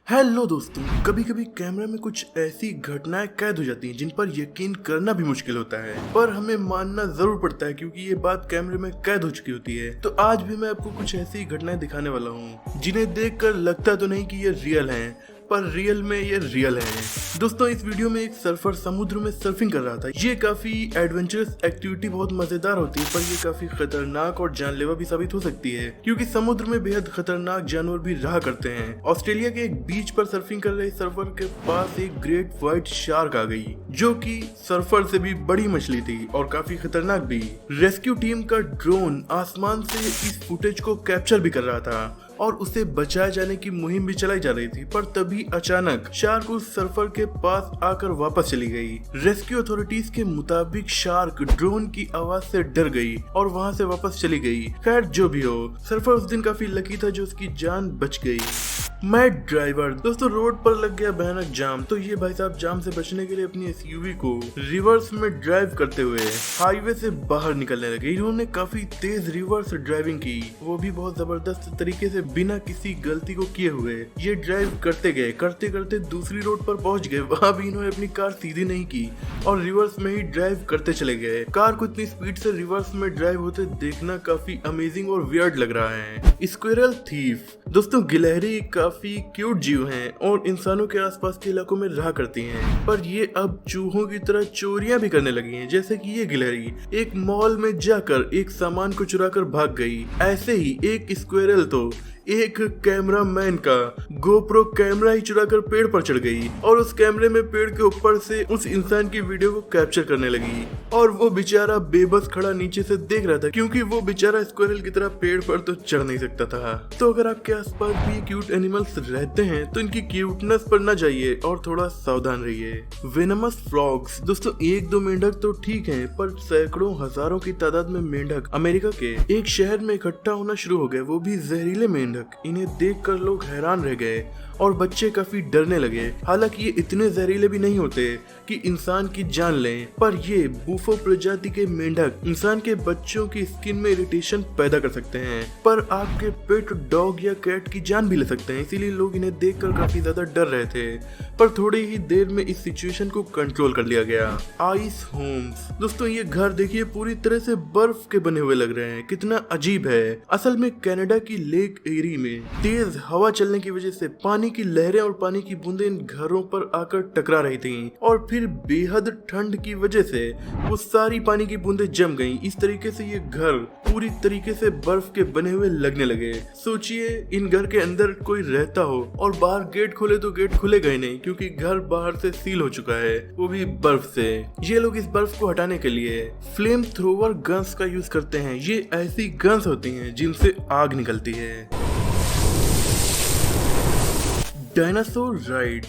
Hello दोस्तों, कभी कभी कैमरा में कुछ ऐसी घटनाएं कैद हो जाती हैं जिन पर यकीन करना भी मुश्किल होता है, पर हमें मानना जरूर पड़ता है क्योंकि ये बात कैमरे में कैद हो चुकी होती है। तो आज भी मैं आपको कुछ ऐसी घटनाएं दिखाने वाला हूँ जिन्हें देखकर लगता तो नहीं कि ये रियल हैं, पर रियल में ये रियल है। दोस्तों, इस वीडियो में एक सर्फर समुद्र में सर्फिंग कर रहा था। ये काफी एडवेंचरस एक्टिविटी बहुत मजेदार होती है, पर ये काफी खतरनाक और जानलेवा भी साबित हो सकती है क्योंकि समुद्र में बेहद खतरनाक जानवर भी रहा करते हैं। ऑस्ट्रेलिया के एक बीच पर सर्फिंग कर रहे सर्फर के पास एक ग्रेट व्हाइट शार्क आ गई, जो कि सर्फर से भी बड़ी मछली थी और काफी खतरनाक भी। रेस्क्यू टीम का ड्रोन आसमान से इस फुटेज को कैप्चर भी कर रहा था और उसे बचाए जाने की मुहिम भी चलाई जा रही थी, पर तभी अचानक शार्क उस सर्फर के पास आकर वापस चली गई। रेस्क्यू अथॉरिटीज के मुताबिक शार्क ड्रोन की आवाज से डर गई और वहां से वापस चली गई। खैर, जो भी हो, सर्फर उस दिन काफी लकी था जो उसकी जान बच गई। Mad driver. दोस्तों, रोड पर लग गया भयानक जाम, तो ये भाई साहब जाम से बचने के लिए अपनी एसयूवी को रिवर्स में ड्राइव करते हुए हाईवे से बाहर निकलने लगे। इन्होंने काफी तेज रिवर्स ड्राइविंग की, वो भी बहुत जबरदस्त तरीके से बिना किसी गलती को किए हुए। ये ड्राइव करते गए, करते करते दूसरी रोड पर पहुंच गए। वहां भी इन्होंने अपनी कार सीधी नहीं की और रिवर्स में ही ड्राइव करते चले गए। कार को इतनी स्पीड से रिवर्स में ड्राइव होते देखना काफी अमेजिंग और वियर्ड लग रहा है। Squirrel thief. दोस्तों, गिलहरी काफी क्यूट जीव हैं और इंसानों के आसपास के इलाकों में रहा करती हैं, पर ये अब चूहों की तरह चोरियां भी करने लगी हैं। जैसे कि ये गिलहरी एक मॉल में जाकर एक सामान को चुराकर भाग गई। ऐसे ही एक स्क्विरल तो एक कैमरामैन का गोप्रो कैमरा ही चुराकर पेड़ पर चढ़ गई और उस कैमरे में पेड़ के ऊपर से उस इंसान की वीडियो को कैप्चर करने लगी। और वो बेचारा बेबस खड़ा नीचे से देख रहा था क्योंकि वो बेचारा स्क्विरल की तरह पेड़ पर तो चढ़ नहीं सकता था। तो अगर आपके आसपास भी क्यूट एनिमल्स रहते हैं तो इनकी क्यूटनेस पर न जाइए और थोड़ा सावधान रहिए। Venomous frogs. दोस्तों, एक दो मेंढक तो ठीक है, पर सैकड़ों हजारों की तादाद में मेंढक अमेरिका के एक शहर में इकट्ठा होना शुरू हो गए, वो भी जहरीले मेंढक। इन्हें देखकर लोग हैरान रह गए और बच्चे काफी डरने लगे। हालांकि ये इतने जहरीले भी नहीं होते कि इंसान की जान लें, पर ये बूफो प्रजाति के मेंढक इंसान के बच्चों की स्किन में इरिटेशन पैदा कर सकते हैं, पर आपके पेट डॉग या कैट की जान भी ले सकते हैं। इसीलिए लोग इन्हें देखकर काफी ज्यादा डर रहे थे, पर थोड़ी ही देर में इस सिचुएशन को कंट्रोल कर लिया गया। Ice homes. दोस्तों, ये घर देखिए पूरी तरह से बर्फ के बने हुए लग रहे हैं, कितना अजीब है। असल में कनाडा की लेक एरी में तेज हवा चलने की वजह से पानी की लहरें और पानी की बूंदें इन घरों पर आकर टकरा रही थीं और फिर बेहद ठंड की वजह से वो सारी पानी की बूंदें जम गईं। इस तरीके से ये घर पूरी तरीके से बर्फ के बने हुए लगने लगे। सोचिए, इन घर के अंदर कोई रहता हो और बाहर गेट खोले तो गेट खुलेगा ही नहीं क्योंकि घर बाहर से सील हो चुका है, वो भी बर्फ से। ये लोग इस बर्फ को हटाने के लिए फ्लेम थ्रोवर गन्स का यूज करते हैं। ये ऐसी गन्स होती हैं जिनसे आग निकलती है। Dinosaur ride.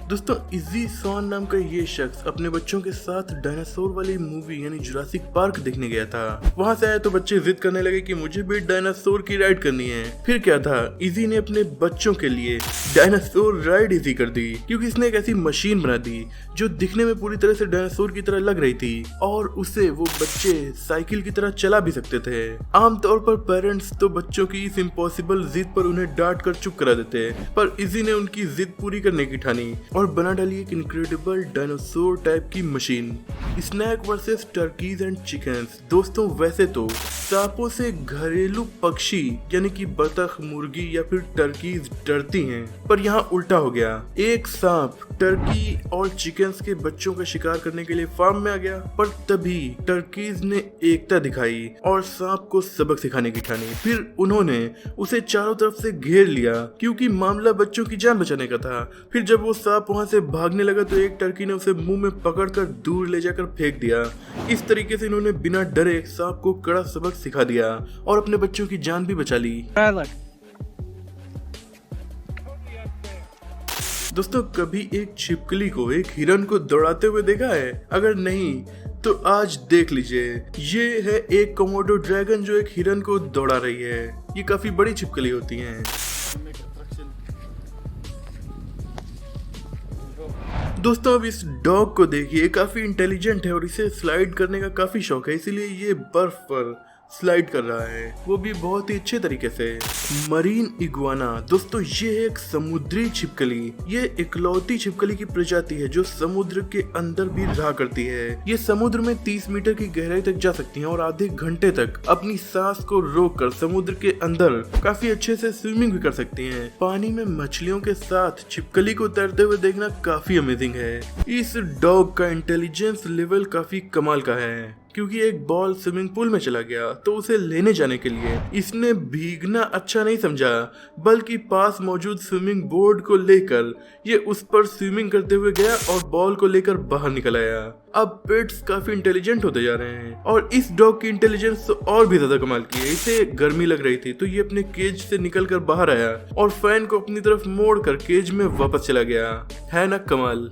दोस्तों, इजी सॉन नाम का ये शख्स अपने बच्चों के साथ डायनासोर वाली मूवी यानी जुरासिक पार्क देखने गया था। वहां से आए तो बच्चे जिद करने लगे कि मुझे भी डायनासोर की राइड करनी है। फिर क्या था, इजी ने अपने बच्चों के लिए डायनासोर राइड इजी कर दी क्योंकि इसने एक ऐसी मशीन बना दी जो दिखने में पूरी तरह से डायनासोर की तरह लग रही थी और उसे वो बच्चे साइकिल की तरह चला भी सकते थे। आमतौर पर पेरेंट्स तो बच्चों की इस इम्पॉसिबल जिद पर उन्हें डांट कर चुप करा देते, पर इजी ने उनकी जिद पूरी करने की ठानी और बना डाली एक इनक्रेडिबल डायनासोर टाइप की machine. Snake versus turkeys and chickens. दोस्तों, वैसे तो सांपों से घरेलू पक्षी यानी कि बतख, मुर्गी या फिर टर्कीज डरती हैं, पर यहाँ उल्टा हो गया। एक सांप टर्की और चिकन्स के बच्चों का शिकार करने के लिए फार्म में आ गया, पर तभी टर्कीज ने एकता दिखाई और सांप को सबक सिखाने की ठानी। फिर उन्होंने उसे चारों तरफ से घेर लिया क्योंकि मामला बच्चों की जान बचाने का था। फिर जब वो सांप वहां से भागने लगा तो एक टर्की ने उसे मुंह में पकड़कर दूर ले जाकर फेंक दिया। इस तरीके से इन्होंने बिना डरे सांप को कड़ा सबक सिखा दिया और अपने बच्चों की जान भी बचा ली। दोस्तों, कभी एक छिपकली को एक हिरन को दौड़ाते हुए देखा है? अगर नहीं तो आज देख लीजिए। ये है एक कोमोडो ड्रैगन जो एक हिरन को दौड़ा रही है। ये काफी बड़ी छिपकली होती हैं। दोस्तों, अब इस डॉग को देखिए, काफी इंटेलिजेंट है और इसे स्लाइड करने का काफी शौक है, इसीलिए ये बर्फ पर स्लाइड कर रहा है, वो भी बहुत ही अच्छे तरीके से। मरीन इग्वाना दोस्तों, ये है एक समुद्री छिपकली। ये इकलौती छिपकली की प्रजाति है जो समुद्र के अंदर भी रहा करती है। ये समुद्र में 30 मीटर की गहराई तक जा सकती हैं और आधे घंटे तक अपनी सांस को रोककर समुद्र के अंदर काफी अच्छे से स्विमिंग भी कर सकती हैं। पानी में मछलियों के साथ छिपकली को तैरते हुए देखना काफी अमेजिंग है। इस डॉग का इंटेलिजेंस लेवल काफी कमाल का है, क्योंकि एक बॉल स्विमिंग पूल में चला गया तो उसे लेने जाने के लिए इसने भीगना अच्छा नहीं समझा, बल्कि पास मौजूद स्विमिंग बोर्ड को लेकर ये उस पर स्विमिंग करते हुए गया और बॉल को लेकर बाहर निकल आया। अब पेट्स काफी इंटेलिजेंट होते जा रहे हैं और इस डॉग की इंटेलिजेंस तो और भी ज्यादा कमाल की है। इसे गर्मी लग रही थी तो ये अपने केज से निकलकर बाहर आया और फैन को अपनी तरफ मोड़कर केज में वापस चला गया। है ना कमाल।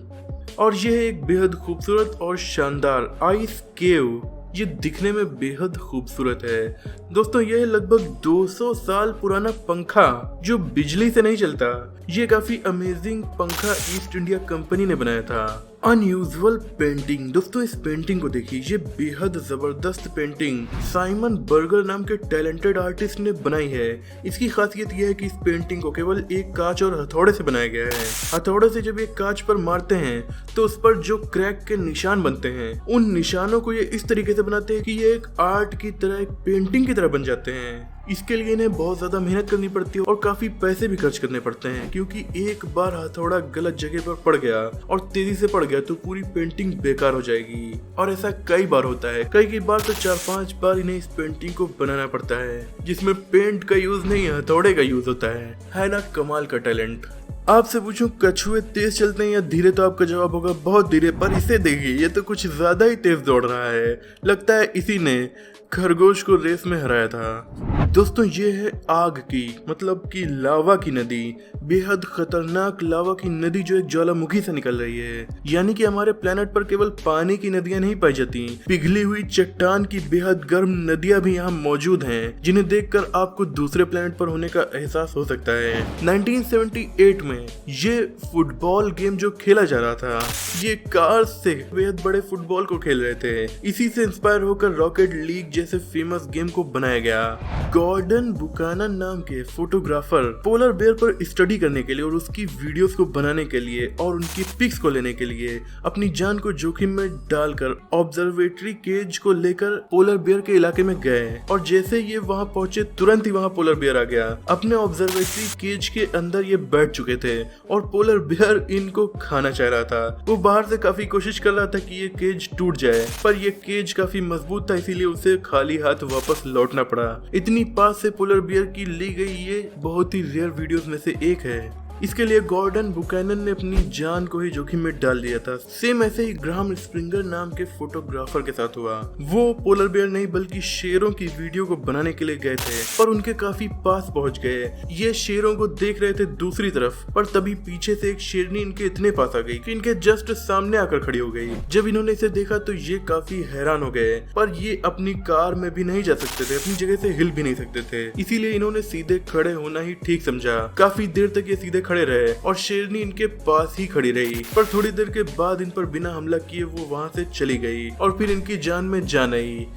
और यह एक बेहद खूबसूरत और शानदार आइस केव, ये दिखने में बेहद खूबसूरत है। दोस्तों यह लगभग 200 साल पुराना पंखा जो बिजली से नहीं चलता। ये काफी अमेजिंग पंखा ईस्ट इंडिया कंपनी ने बनाया था। अनयूजुअल पेंटिंग दोस्तों, इस पेंटिंग को देखिए, ये बेहद जबरदस्त पेंटिंग साइमन बर्गर नाम के टैलेंटेड आर्टिस्ट ने बनाई है। इसकी खासियत यह है कि इस पेंटिंग को केवल एक कांच और हथौड़े से बनाया गया है। हथौड़े से जब ये कांच पर मारते हैं तो उस पर जो क्रैक के निशान बनते हैं, उन निशानों को ये इस तरीके से बनाते हैं कि ये एक आर्ट की तरह, एक पेंटिंग की तरह बन जाते हैं। इसके लिए इन्हें बहुत ज्यादा मेहनत करनी पड़ती है और काफी पैसे भी खर्च करने पड़ते हैं, क्योंकि एक बार हथौड़ा गलत जगह पर पड़ गया और तेजी से पड़ गया तो पूरी पेंटिंग बेकार हो जाएगी। और ऐसा कई बार होता है, कई बार तो 4-5 बार इन्हें इस पेंटिंग को बनाना पड़ता है, जिसमें पेंट का यूज नहीं, हथौड़े का यूज होता है ना कमाल का टैलेंट। आपसे पूछूं कछुए तेज चलते हैं या धीरे, तो आपका जवाब होगा बहुत धीरे। पर इसे देखिए, ये तो कुछ ज्यादा ही तेज दौड़ रहा है। लगता है इसी ने खरगोश को रेस में हराया था। दोस्तों ये है आग की, मतलब कि लावा की नदी, बेहद खतरनाक लावा की नदी जो एक ज्वालामुखी से निकल रही है। यानी कि हमारे प्लेनेट पर केवल पानी की नदियां नहीं पाई जाती, पिघली हुई चट्टान की बेहद गर्म नदियां भी यहाँ मौजूद हैं, जिन्हें देखकर आपको दूसरे प्लेनेट पर होने का एहसास हो सकता है। 1978 में ये फुटबॉल गेम जो खेला जा रहा था, ये कार्स से बेहद बड़े फुटबॉल को खेल रहे थे। इसी से इंस्पायर होकर रॉकेट लीग जैसे फेमस गेम को बनाया गया। गॉर्डन बुकानन नाम के फोटोग्राफर पोलर बेयर पर स्टडी करने के लिए और उसकी वीडियोस को बनाने के लिए और उनकी पिक्स को लेने के लिए अपनी जान को जोखिम में डालकर ऑब्जर्वेटरी केज को लेकर पोलर बेयर के इलाके में गए। और जैसे ये वहां पहुंचे, तुरंत ही वहां पोलर बेयर आ गया। अपने ऑब्जर्वेटरी केज के अंदर ये बैठ चुके थे और पोलर बेयर इनको खाना चाह रहा था। वो बाहर से काफी कोशिश कर रहा था कि ये केज टूट जाए, पर ये केज काफी मजबूत था, इसीलिए उसे खाली हाथ वापस लौटना पड़ा। इतनी पास से पोलर बियर की ली गई ये बहुत ही रेयर वीडियोस में से एक है। इसके लिए गॉर्डन बुकैनन ने अपनी जान को ही जोखिम में डाल दिया था। सेम ऐसे ही ग्राहम स्प्रिंगर नाम के फोटोग्राफर के साथ हुआ। वो पोलर बेयर नहीं बल्कि शेरों की वीडियो को बनाने के लिए गए थे, पर उनके काफी पास पहुंच गए। ये शेरों को देख रहे थे दूसरी तरफ, पर तभी पीछे से एक शेरनी इनके इतने पास आ गई कि इनके जस्ट सामने आकर खड़ी हो गई। जब इन्होंने इसे देखा तो ये काफी हैरान हो गए, पर ये अपनी कार में भी नहीं जा सकते थे, अपनी जगह से हिल भी नहीं सकते थे, इसीलिए इन्होंने सीधे खड़े होना ही ठीक समझा। काफी देर तक ये सीधे खड़े रहे और शेरनी इनके पास ही खड़ी रही, पर थोड़ी देर के बाद इन पर बिना हमला किए वो वहां से चली गई और फिर इनकी जान में जान आई।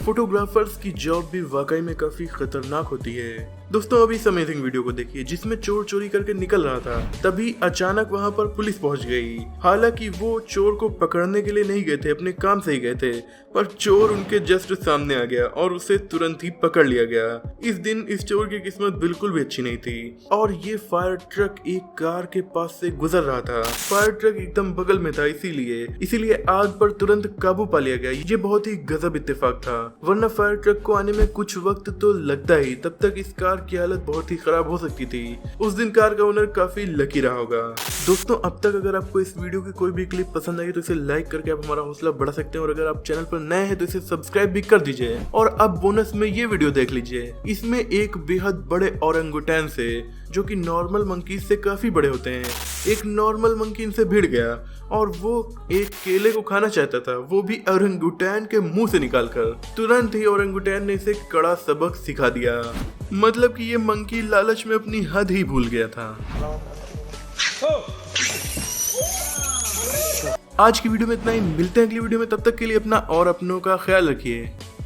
फोटोग्राफर्स की जॉब भी वाकई में काफी खतरनाक होती है। दोस्तों अभी इस अमेजिंग वीडियो को देखिए जिसमें चोर चोरी करके निकल रहा था, तभी अचानक वहां पर पुलिस पहुंच गई। हालांकि वो चोर को पकड़ने के लिए नहीं गए थे, अपने काम से ही गए थे, पर चोर उनके जस्ट सामने आ गया और उसे तुरंत ही पकड़ लिया गया। इस दिन इस चोर की किस्मत बिल्कुल भी अच्छी नहीं थी और ये फायर ट्रक एक कार के पास से गुजर रहा था। फायर ट्रक एकदम बगल में था, इसीलिए आग पर तुरंत काबू पा लिया गया। ये बहुत ही गजब इत्तेफाक था, वरना फायर ट्रक को आने में कुछ वक्त तो लगता ही, तब तक इस कार की हालत बहुत ही खराब हो सकती थी। उस दिन कार का ओनर काफी लकी रहा होगा। दोस्तों अब तक अगर आपको इस वीडियो की कोई भी क्लिप पसंद आई तो इसे लाइक करके आप हमारा हौसला बढ़ा सकते हैं, और अगर आप चैनल पर नए हैं तो इसे सब्सक्राइब भी कर दीजिए। और अब बोनस में ये वीडियो देख लीजिए, इसमें एक बेहद बड़े ओरंगुटैन से, जो कि नॉर्मल मंकीज से काफी बड़े होते हैं, एक नॉर्मल मंकी इनसे भिड़ गया और वो एक केले को खाना चाहता था, वो भी ओरंगुटैन के मुंह से निकालकर। तुरंत ही ओरंगुटैन ने इसे कड़ा सबक सिखा दिया। मतलब कि ये मंकी लालच में अपनी हद ही भूल गया था। आज की वीडियो में इतना ही, मिलते हैं अगली वीडियो में, तब तक के लिए अपना और अपनों का ख्याल रखिए।